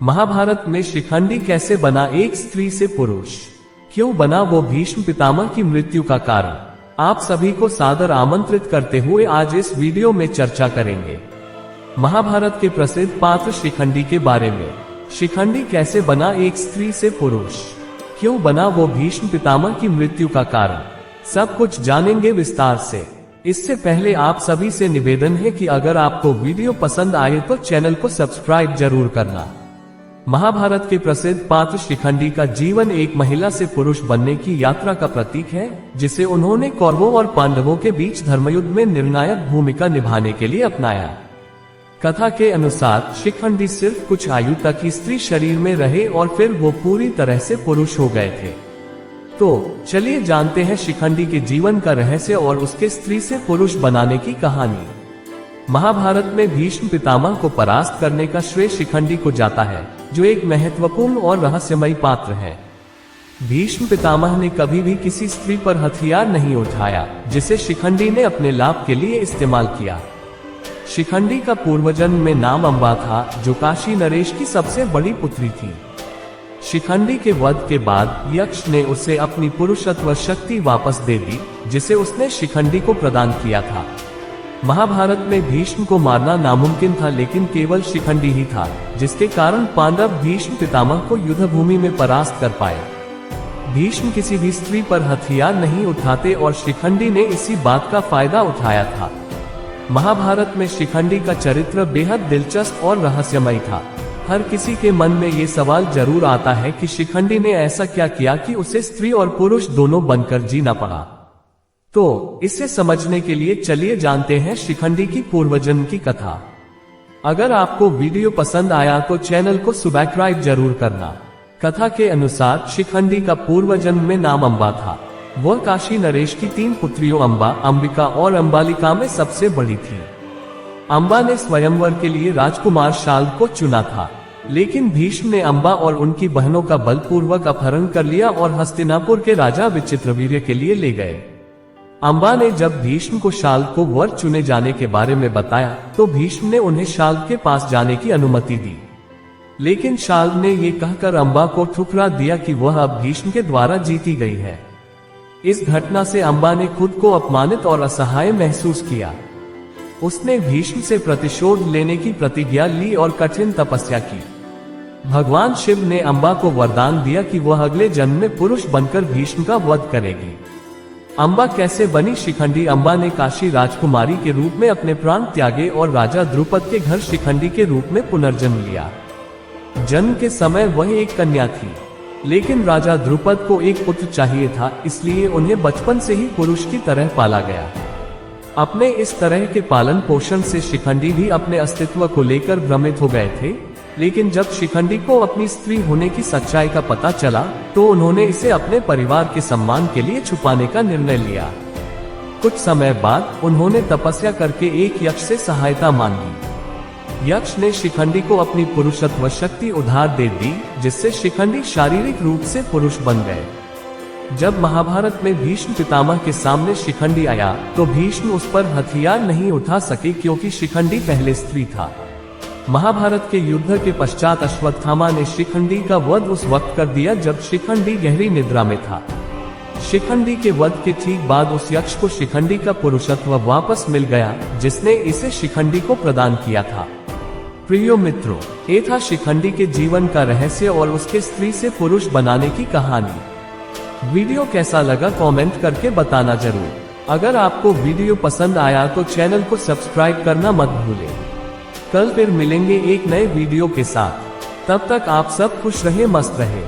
महाभारत में शिखंडी कैसे बना एक स्त्री से पुरुष? क्यों बना वो भीष्म पितामह की मृत्यु का कारण? आप सभी को सादर आमंत्रित करते हुए आज इस वीडियो में चर्चा करेंगे महाभारत के प्रसिद्ध पात्र शिखंडी के बारे में। शिखंडी कैसे बना एक स्त्री से पुरुष? क्यों बना वो भीष्म पितामह की मृत्यु का कारण? सब कुछ जानेंगे विस्तार से। इससे पहले आप सभी से निवेदन है कि अगर आपको वीडियो पसंद आए तो चैनल को सब्सक्राइब जरूर करना। महाभारत के प्रसिद्ध पात्र शिखंडी का जीवन एक महिला से पुरुष बनने की यात्रा का प्रतीक है, जिसे उन्होंने कौरवों और पांडवों के बीच धर्मयुद्ध में निर्णायक भूमिका निभाने के लिए अपनाया। कथा के अनुसार शिखंडी सिर्फ कुछ आयु तक ही स्त्री शरीर में रहे और फिर वो पूरी तरह से पुरुष हो गए थे। तो चलिए जानते हैं शिखंडी के जीवन का रहस्य और उसके स्त्री से पुरुष बनाने की कहानी। महाभारत में भीष्म पितामह को परास्त करने का श्रेय शिखंडी को जाता है, जो एक महत्वपूर्ण और रहस्यमयी पात्र है। भीष्म पितामह ने कभी भी किसी स्त्री पर हथियार नहीं उठाया, जिसे शिखंडी ने अपने लाभ के लिए इस्तेमाल किया। शिखंडी का पूर्वजन्म में नाम अंबा था, जो काशी नरेश की सबसे बड़ी पुत्री थी। शिखंडी के वध के बाद यक्ष ने उसे अपनी पुरुषत्व शक्ति वापस दे दी, जिसे उसने शिखंडी को प्रदान किया था। महाभारत में भीष्म को मारना नामुमकिन था, लेकिन केवल शिखंडी ही था, जिसके कारण पांडव भीष्म पितामह को युद्ध भूमि में परास्त कर पाए। भीष्म किसी भी स्त्री पर हथियार नहीं उठाते और शिखंडी ने इसी बात का फायदा उठाया था। महाभारत में शिखंडी का चरित्र बेहद दिलचस्प और रहस्यमय था। हर किसी के मन में ये सवाल जरूर आता है कि शिखंडी ने ऐसा क्या किया कि उसे स्त्री और पुरुष दोनों बनकर जीना पड़ा। तो इसे समझने के लिए चलिए जानते हैं शिखंडी की पूर्वजन्म की कथा। अगर आपको वीडियो पसंद आया तो चैनल को सब्सक्राइब जरूर करना। कथा के अनुसार शिखंडी का पूर्वजन्म में नाम अंबा था। वह काशी नरेश की 3 पुत्रियों अंबा, अंबिका और अंबालिका में सबसे बड़ी थी। अंबा ने स्वयंवर के लिए राजकुमार शाल्व को चुना था, लेकिन भीष्म ने अंबा और उनकी बहनों का बलपूर्वक अपहरण कर लिया और हस्तिनापुर के राजा विचित्रवीर्य के लिए ले गए। अंबा ने जब भीष्म को शाल्व को वर चुने जाने के बारे में बताया, तो भीष्म ने उन्हें शाल्व के पास जाने की अनुमति दी, लेकिन शाल्व ने ये कहकर अंबा को ठुकरा दिया कि वह अब भीष्म के द्वारा जीती गई है। इस घटना से अंबा ने खुद को अपमानित और असहाय महसूस किया। उसने भीष्म से प्रतिशोध लेने की प्रतिज्ञा ली और कठिन तपस्या की। भगवान शिव ने अंबा को वरदान दिया कि वह अगले जन्म में पुरुष बनकर भीष्म का वध करेगी। अंबा कैसे बनी? शिखंडी अंबा ने काशी राजकुमारी के रूप में अपने प्राण त्यागे और राजा द्रुपद के घर शिखंडी के रूप में पुनर्जन्म लिया। जन्म के समय वह एक कन्या थी, लेकिन राजा द्रुपद को एक पुत्र चाहिए था, इसलिए उन्हें बचपन से ही पुरुष की तरह पाला गया। अपने इस तरह के पालन पोषण से शिखंडी भी अपने अस्तित्व को लेकर भ्रमित हो गए थे, लेकिन जब शिखंडी को अपनी स्त्री होने की सच्चाई का पता चला, तो उन्होंने इसे अपने परिवार के सम्मान के लिए छुपाने का निर्णय लिया। कुछ समय बाद उन्होंने तपस्या करके एक यक्ष से सहायता मांगी। यक्ष ने शिखंडी को अपनी पुरुषत्व शक्ति उधार दे दी, जिससे शिखंडी शारीरिक रूप से पुरुष बन गए। जब महाभारत में भीष्म पितामह के सामने शिखंडी आया, तो भीष्म उस पर हथियार नहीं उठा सके, क्योंकि शिखंडी पहले स्त्री था। महाभारत के युद्ध के पश्चात अश्वत्थामा ने शिखंडी का वध उस वक्त कर दिया जब शिखंडी गहरी निद्रा में था। शिखंडी के वध के ठीक बाद उस यक्ष को शिखंडी का पुरुषत्व वापस मिल गया, जिसने इसे शिखंडी को प्रदान किया था। प्रियो मित्रों, ये था शिखंडी के जीवन का रहस्य और उसके स्त्री से पुरुष बनाने की कहानी। वीडियो कैसा लगा कमेंट करके बताना जरूर। अगर आपको वीडियो पसंद आया तो चैनल को सब्सक्राइब करना मत भूलें। कल फिर मिलेंगे एक नए वीडियो के साथ। तब तक आप सब खुश रहे, मस्त रहे।